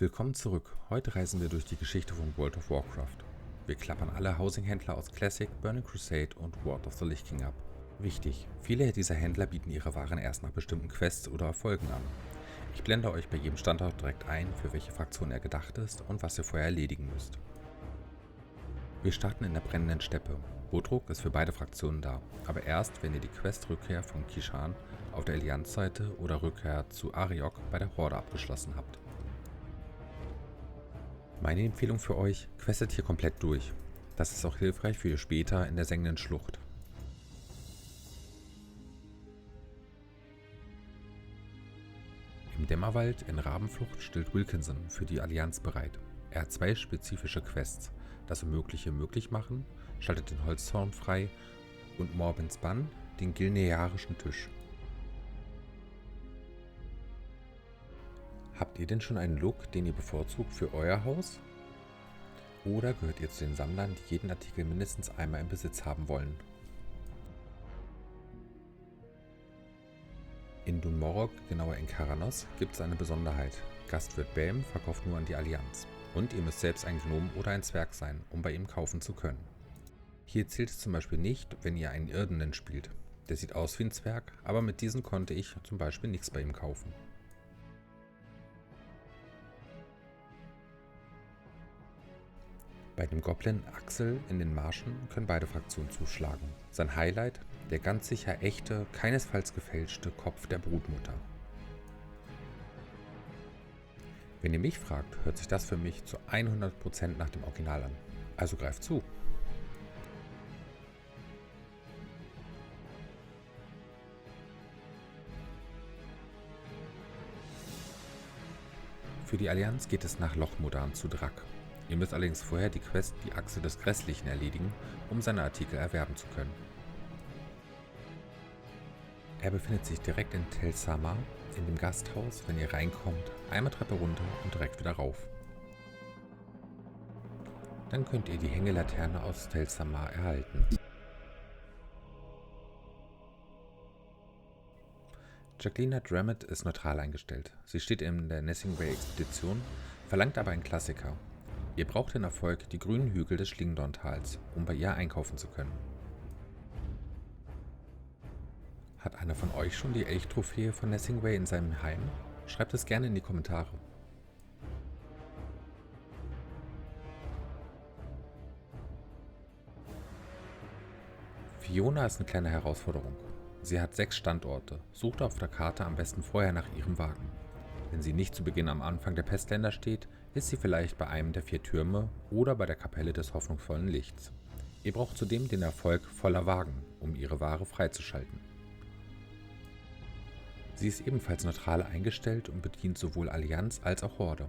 Willkommen zurück. Heute reisen wir durch die Geschichte von World of Warcraft. Wir klappern alle Housing-Händler aus Classic, Burning Crusade und Ward of the Lich King ab. Wichtig, viele dieser Händler bieten ihre Waren erst nach bestimmten Quests oder Erfolgen an. Ich blende euch bei jedem Standort direkt ein, für welche Fraktion er gedacht ist und was ihr vorher erledigen müsst. Wir starten in der brennenden Steppe. Bodruk ist für beide Fraktionen da, aber erst, wenn ihr die Quest Rückkehr von Kishan auf der Allianz-Seite oder Rückkehr zu Ariok bei der Horde abgeschlossen habt. Meine Empfehlung für euch, questet hier komplett durch. Das ist auch hilfreich für ihr später in der sengenden Schlucht. Im Dämmerwald in Rabenflucht stellt Wilkinson für die Allianz bereit. Er hat zwei spezifische Quests, das Unmögliche möglich machen, schaltet den Holzzaun frei und Morbins Bann, den gilnearischen Tisch. Habt ihr denn schon einen Look, den ihr bevorzugt für euer Haus? Oder gehört ihr zu den Sammlern, die jeden Artikel mindestens einmal im Besitz haben wollen? In Dun Morog, genauer in Kharanos, gibt es eine Besonderheit. Gastwirt Belm verkauft nur an die Allianz. Und ihr müsst selbst ein Gnom oder ein Zwerg sein, um bei ihm kaufen zu können. Hier zählt es zum Beispiel nicht, wenn ihr einen Irdenen spielt. Der sieht aus wie ein Zwerg, aber mit diesem konnte ich zum Beispiel nichts bei ihm kaufen. Bei dem Goblin Axel in den Marschen können beide Fraktionen zuschlagen. Sein Highlight: der ganz sicher echte, keinesfalls gefälschte Kopf der Brutmutter. Wenn ihr mich fragt, hört sich das für mich zu 100% nach dem Original an. Also greift zu! Für die Allianz geht es nach Lochmodan zu Drak. Ihr müsst allerdings vorher die Quest Die Achse des Grässlichen erledigen, um seine Artikel erwerben zu können. Er befindet sich direkt in Tel Sama, in dem Gasthaus, wenn ihr reinkommt, einmal Treppe runter und direkt wieder rauf. Dann könnt ihr die Hängelaterne aus Tel Sama erhalten. Jacquelina Drammett ist neutral eingestellt. Sie steht in der Nessingway-Expedition, verlangt aber einen Klassiker. Ihr braucht den Erfolg, die grünen Hügel des Schlingendorn-Tals, um bei ihr einkaufen zu können. Hat einer von euch schon die Elch-Trophäe von Nessingway in seinem Heim? Schreibt es gerne in die Kommentare. Fiona ist eine kleine Herausforderung. Sie hat 6 Standorte, sucht auf der Karte am besten vorher nach ihrem Wagen. Wenn sie nicht zu Beginn am Anfang der Pestländer steht, ist sie vielleicht bei einem der 4 Türme oder bei der Kapelle des hoffnungsvollen Lichts. Ihr braucht zudem den Erfolg voller Wagen, um ihre Ware freizuschalten. Sie ist ebenfalls neutral eingestellt und bedient sowohl Allianz als auch Horde.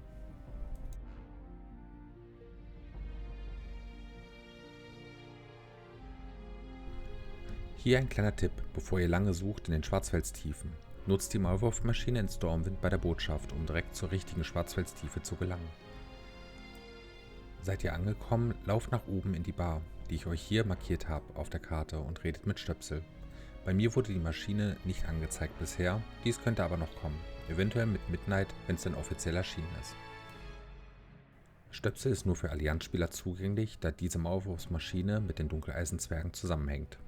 Hier ein kleiner Tipp, bevor ihr lange sucht in den Schwarzwaldstiefen. Nutzt die Maulwurfmaschine in Stormwind bei der Botschaft, um direkt zur richtigen Schwarzwaldstiefe zu gelangen. Seid ihr angekommen, lauft nach oben in die Bar, die ich euch hier markiert habe auf der Karte, und redet mit Stöpsel. Bei mir wurde die Maschine nicht angezeigt bisher, dies könnte aber noch kommen, eventuell mit Midnight, wenn es denn offiziell erschienen ist. Stöpsel ist nur für Allianzspieler zugänglich, da diese Maulwurfsmaschine mit den Dunkeleisenzwergen zusammenhängt.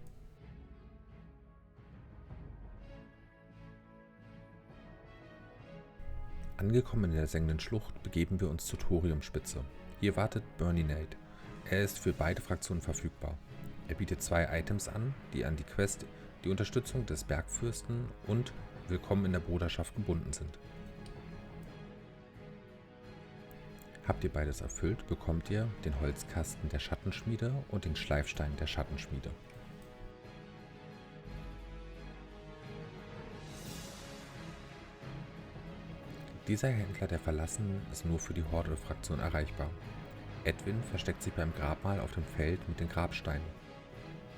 Angekommen in der sengenden Schlucht begeben wir uns zur Thoriumspitze. Hier wartet Burninade. Er ist für beide Fraktionen verfügbar. Er bietet 2 Items an die Quest die Unterstützung des Bergfürsten und Willkommen in der Bruderschaft gebunden sind. Habt ihr beides erfüllt, bekommt ihr den Holzkasten der Schattenschmiede und den Schleifstein der Schattenschmiede. Dieser Händler der Verlassenen ist nur für die Horde-Fraktion erreichbar. Edwin versteckt sich beim Grabmal auf dem Feld mit den Grabsteinen.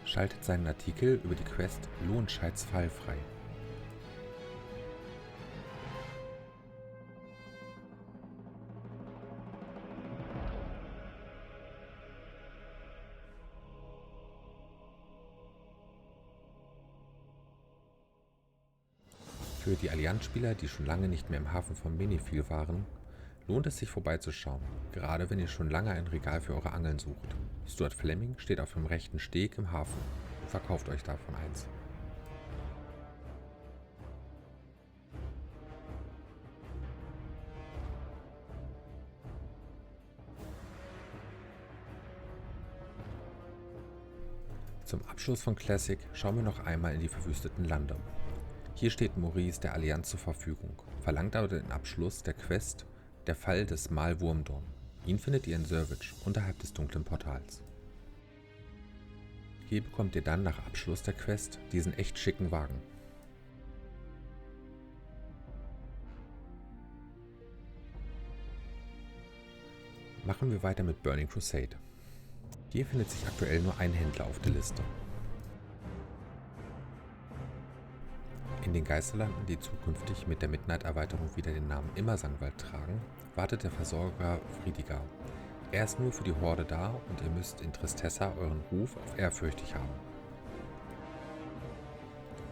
Schaltet seinen Artikel über die Quest Lohenscheids Fall frei. Für die Allianzspieler, die schon lange nicht mehr im Hafen von Menethil waren, Lohnt es sich vorbeizuschauen, gerade wenn ihr schon lange ein Regal für eure Angeln sucht. Stuart Fleming steht auf dem rechten Steg im Hafen und verkauft euch davon eins. Zum Abschluss von Classic schauen wir noch einmal in die verwüsteten Lande. Hier steht Maurice der Allianz zur Verfügung, verlangt aber den Abschluss der Quest Der Fall des Mal Wurmdorn. Ihn findet ihr in Servage, unterhalb des dunklen Portals. Hier bekommt ihr dann nach Abschluss der Quest diesen echt schicken Wagen. Machen wir weiter mit Burning Crusade. Hier findet sich aktuell nur ein Händler auf der Liste. In den Geisterlanden, die zukünftig mit der Midnight-Erweiterung wieder den Namen Immersangwald tragen, wartet der Versorger Friediger. Er ist nur für die Horde da und ihr müsst in Tristessa euren Ruf auf ehrfürchtig haben.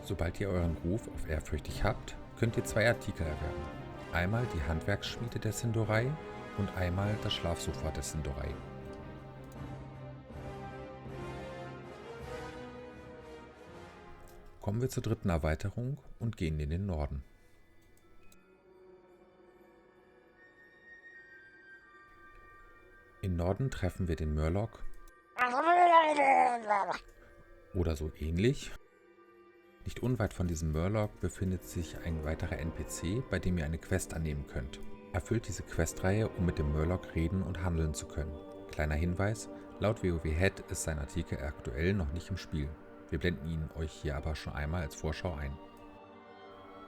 Sobald ihr euren Ruf auf ehrfürchtig habt, könnt ihr 2 Artikel erwerben. Einmal die Handwerksschmiede der Sindorei und einmal das Schlafsofa der Sindorei. Kommen wir zur dritten Erweiterung und gehen in den Norden. Im Norden treffen wir den Murloc oder so ähnlich. Nicht unweit von diesem Murloc befindet sich ein weiterer NPC, bei dem ihr eine Quest annehmen könnt. Erfüllt diese Questreihe, um mit dem Murloc reden und handeln zu können. Kleiner Hinweis, laut WoW Head ist sein Artikel aktuell noch nicht im Spiel. Wir blenden ihn euch hier aber schon einmal als Vorschau ein.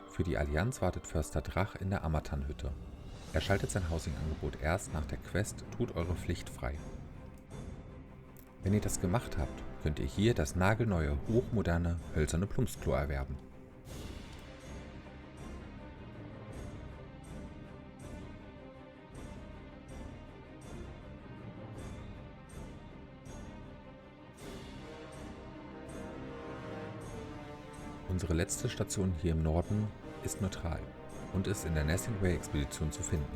Für die Allianz wartet Förster Drach in der Amatan-Hütte. Er schaltet sein Housing-Angebot erst nach der Quest Tut eure Pflicht frei. Wenn ihr das gemacht habt, könnt ihr hier das nagelneue, hochmoderne, hölzerne Plumpsklo erwerben. Unsere letzte Station hier im Norden ist neutral und ist in der Nassingway-Expedition zu finden.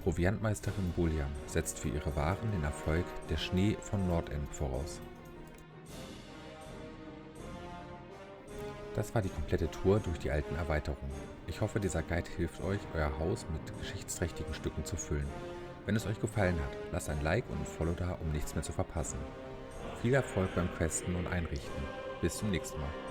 Proviantmeisterin Bolian setzt für ihre Waren den Erfolg der Schnee von Nordend voraus. Das war die komplette Tour durch die alten Erweiterungen. Ich hoffe, dieser Guide hilft euch, euer Haus mit geschichtsträchtigen Stücken zu füllen. Wenn es euch gefallen hat, lasst ein Like und ein Follow da, um nichts mehr zu verpassen. Viel Erfolg beim Questen und Einrichten. Bis zum nächsten Mal.